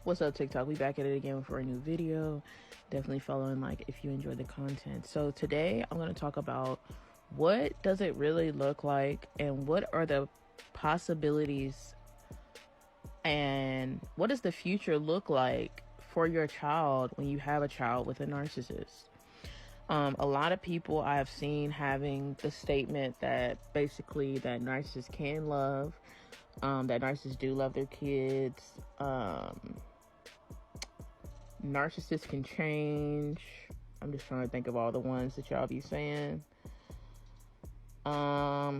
What's up, TikTok? We back at it again for a new video. Definitely follow and like if you enjoy the content. So today I'm going to talk about what does it really look like and what are the possibilities and what does the future look like for your child when you have a child with a narcissist. A lot of people I have seen having the statement that basically that narcissists can love, that narcissists do love their kids, narcissists can change. I'm just trying to think of all the ones that y'all be saying. Yeah,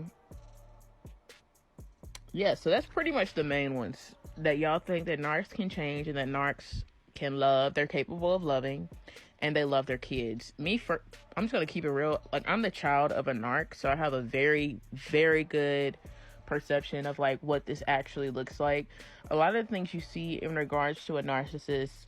so that's pretty much the main ones. That y'all think that narcs can change and that narcs can love. They're capable of loving and they love their kids. I'm just going to keep it real. Like, I'm the child of a narc, so I have a very, very good perception of like what this actually looks like. A lot of the things you see in regards to a narcissist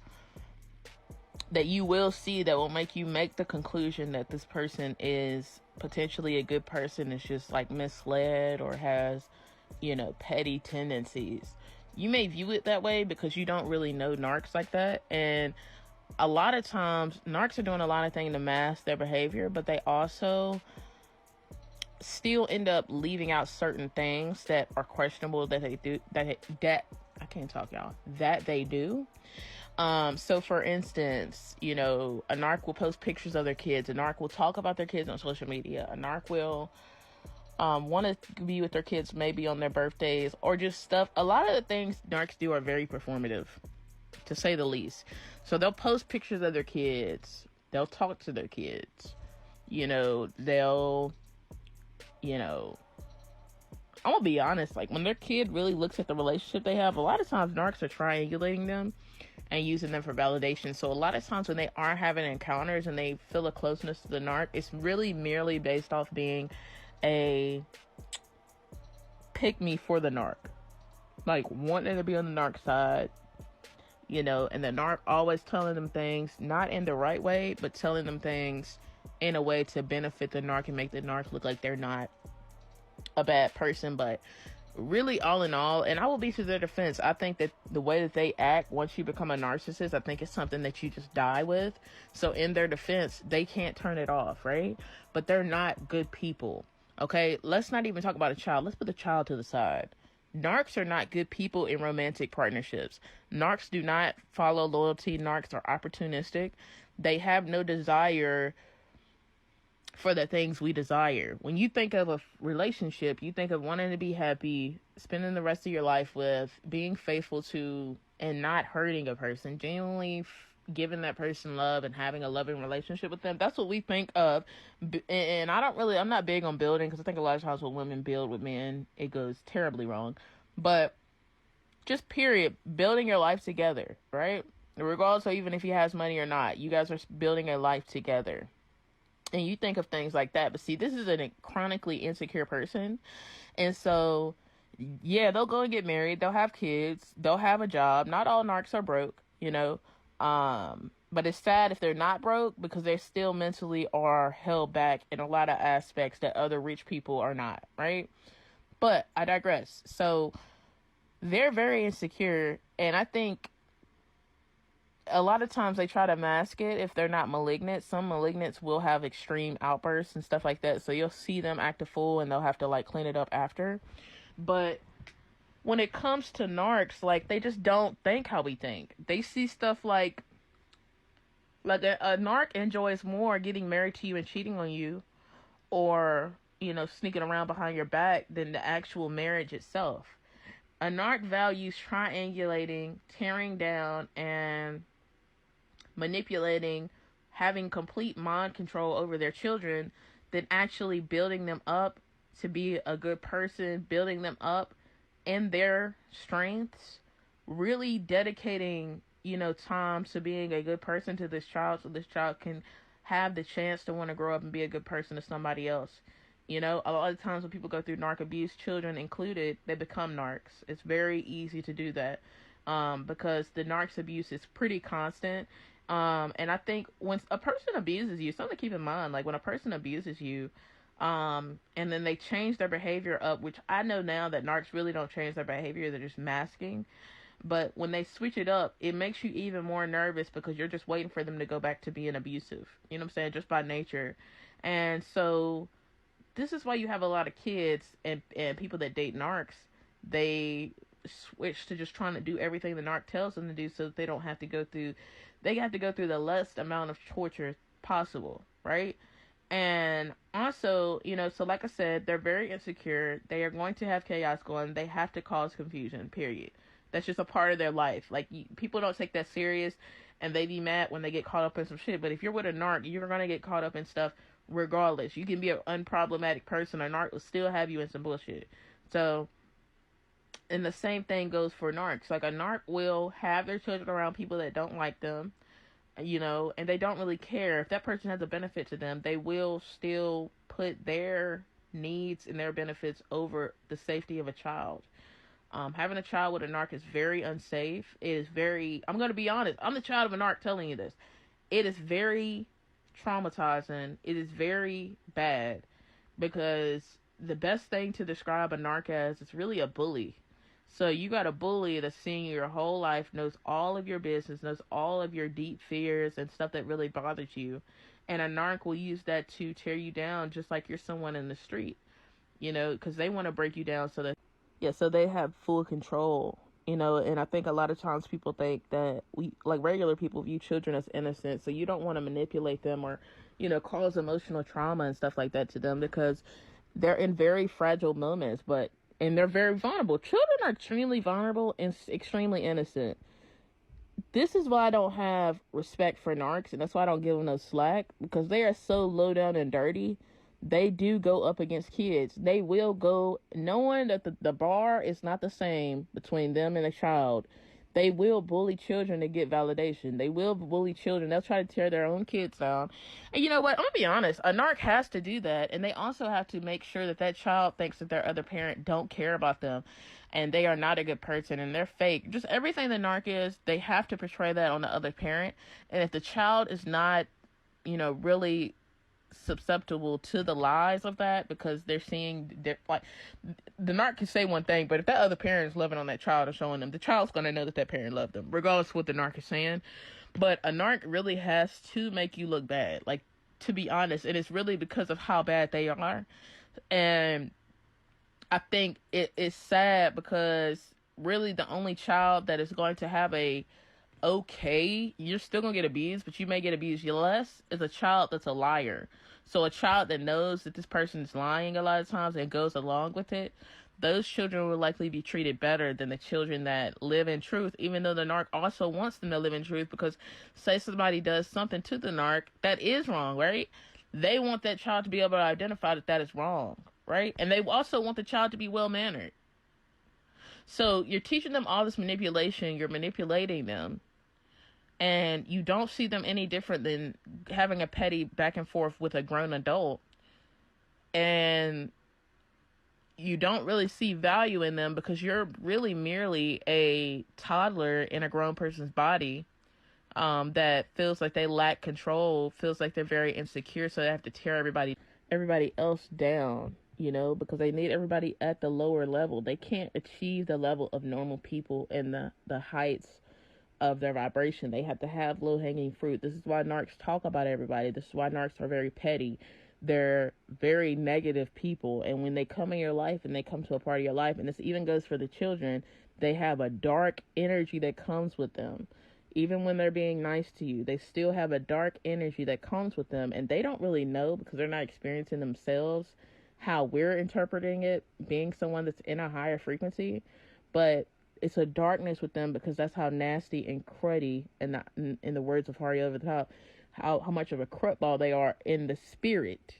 that you will see that will make you make the conclusion that this person is potentially a good person is just like misled or has, petty tendencies. You may view it that way because you don't really know narcs like that. And a lot of times narcs are doing a lot of things to mask their behavior, but they also still end up leaving out certain things that are questionable that they do, I can't talk, y'all, that they do. So for instance, a narc will post pictures of their kids. A narc will talk about their kids on social media. A narc will want to be with their kids maybe on their birthdays or just stuff. A lot of the things narcs do are very performative, to say the least. So they'll post pictures of their kids. They'll talk to their kids. They'll, I'm gonna be honest, like when their kid really looks at the relationship they have, a lot of times narcs are triangulating them and using them for validation. So a lot of times when they are having encounters and they feel a closeness to the narc, it's really merely based off being a pick me for the narc, like wanting to be on the narc side, and the narc always telling them things not in the right way, but telling them things in a way to benefit the narc and make the narc look like they're not a bad person. But really, all in all, and I will be to their defense, I think that the way that they act once you become a narcissist, I think it's something that you just die with. So in their defense, they can't turn it off, right? But they're not good people. Okay, let's not even talk about a child. Let's put the child to the side. Narcs are not good people in romantic partnerships. Narcs do not follow loyalty. Narcs are opportunistic. They have no desire for the things we desire. When you think of a relationship, you think of wanting to be happy, spending the rest of your life with, being faithful to, and not hurting a person, genuinely giving that person love and having a loving relationship with them. That's what we think of. And I'm not big on building, because I think a lot of times when women build with men, it goes terribly wrong. But just period, building your life together, right? Regardless of even if he has money or not, you guys are building a life together. And you think of things like that. But see, this is a chronically insecure person. And so, yeah, they'll go and get married. They'll have kids. They'll have a job. Not all narcs are broke, but it's sad if they're not broke, because they still mentally are held back in a lot of aspects that other rich people are not, right? But I digress. So they're very insecure. And I think a lot of times they try to mask it if they're not malignant. Some malignants will have extreme outbursts and stuff like that. So you'll see them act a fool and they'll have to like clean it up after. But when it comes to narcs, like they just don't think how we think. They see stuff like a narc enjoys more getting married to you and cheating on you, or, sneaking around behind your back, than the actual marriage itself. A narc values triangulating, tearing down, and manipulating, having complete mind control over their children, than actually building them up to be a good person, building them up in their strengths, really dedicating, time to being a good person to this child, so this child can have the chance to want to grow up and be a good person to somebody else. A lot of times when people go through narc abuse, children included, they become narcs. It's very easy to do that, because the narc's abuse is pretty constant. And I think when a person abuses you, something to keep in mind, like when a person abuses you, and then they change their behavior up, which I know now that narcs really don't change their behavior, they're just masking. But when they switch it up, it makes you even more nervous because you're just waiting for them to go back to being abusive. You know what I'm saying? Just by nature. And so this is why you have a lot of kids and people that date narcs. They switch to just trying to do everything the narc tells them to do so that they don't have to go through, they have to go through the least amount of torture possible, right? And also, you know, so like I said, they're very insecure. They are going to have chaos going. They have to cause confusion, period. That's just a part of their life. Like, people don't take that serious, and they be mad when they get caught up in some shit. But if you're with a narc, you're going to get caught up in stuff regardless. You can be an unproblematic person. A narc will still have you in some bullshit. So, and the same thing goes for narcs. Like, a narc will have their children around people that don't like them, you know, and they don't really care. If that person has a benefit to them, they will still put their needs and their benefits over the safety of a child. Having a child with a narc is very unsafe. It is very, I'm going to be honest, I'm the child of a narc telling you this. It is very traumatizing. It is very bad because the best thing to describe a narc as is really a bully. So you got a bully that's seen you your whole life, knows all of your business, knows all of your deep fears and stuff that really bothers you. And a narc will use that to tear you down just like you're someone in the street, you know, because they want to break you down so that, yeah, so they have full control, you know. And I think a lot of times people think that we, like regular people, view children as innocent. So you don't want to manipulate them or, you know, cause emotional trauma and stuff like that to them because they're in very fragile moments, and they're very vulnerable. Children are extremely vulnerable and extremely innocent. This is why I don't have respect for narcs, and that's why I don't give them no slack, because they are so low down and dirty. They do go up against kids. They will go, knowing that the bar is not the same between them and a child. They will bully children to get validation. They will bully children. They'll try to tear their own kids down. And you know what? I'm going to be honest. A narc has to do that. And they also have to make sure that that child thinks that their other parent don't care about them. And they are not a good person. And they're fake. Just everything the narc is, they have to portray that on the other parent. And if the child is not, you know, really susceptible to the lies of that, because they're seeing, like, the narc can say one thing, but if that other parent is loving on that child and showing them, the child's going to know that that parent loved them regardless of what the narc is saying. But a narc really has to make you look bad, like, to be honest, and it's really because of how bad they are. And I think it is sad because really the only child that is going to have a okay, you're still gonna get abused, but you may get abused less, is a child that's a liar. So a child that knows that this person is lying a lot of times and goes along with it, those children will likely be treated better than the children that live in truth, even though the narc also wants them to live in truth, because say somebody does something to the narc that is wrong, right? They want that child to be able to identify that that is wrong, right? And they also want the child to be well-mannered. So you're teaching them all this manipulation, you're manipulating them, and you don't see them any different than having a petty back and forth with a grown adult. And you don't really see value in them because you're really merely a toddler in a grown person's body that feels like they lack control, feels like they're very insecure, so they have to tear everybody else down, you know, because they need everybody at the lower level. They can't achieve the level of normal people and the heights of their vibration. They have to have low-hanging fruit. This is why narcs talk about everybody. This is why narcs are very petty. They're very negative people, and when they come in your life and they come to a part of your life, and this even goes for the children, they have a dark energy that comes with them. Even when they're being nice to you, they still have a dark energy that comes with them, and they don't really know because they're not experiencing themselves how we're interpreting it, being someone that's in a higher frequency. But it's a darkness with them because that's how nasty and cruddy, and in the words of Hari Over the Top, how much of a crutball they are in the spirit.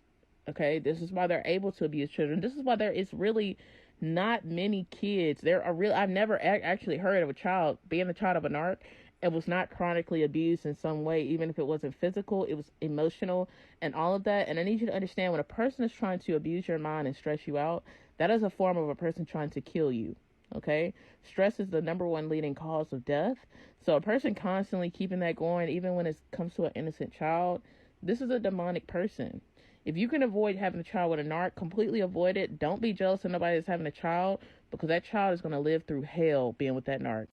Okay, this is why they're able to abuse children. This is why there is really not many kids. I've never actually heard of a child being the child of a narc and was not chronically abused in some way, even if it wasn't physical, it was emotional and all of that. And I need you to understand, when a person is trying to abuse your mind and stress you out, that is a form of a person trying to kill you. Okay, stress is the number one leading cause of death. So a person constantly keeping that going, even when it comes to an innocent child, this is a demonic person. If you can avoid having a child with a narc, completely avoid it. Don't be jealous of nobody that's having a child, because that child is going to live through hell being with that narc.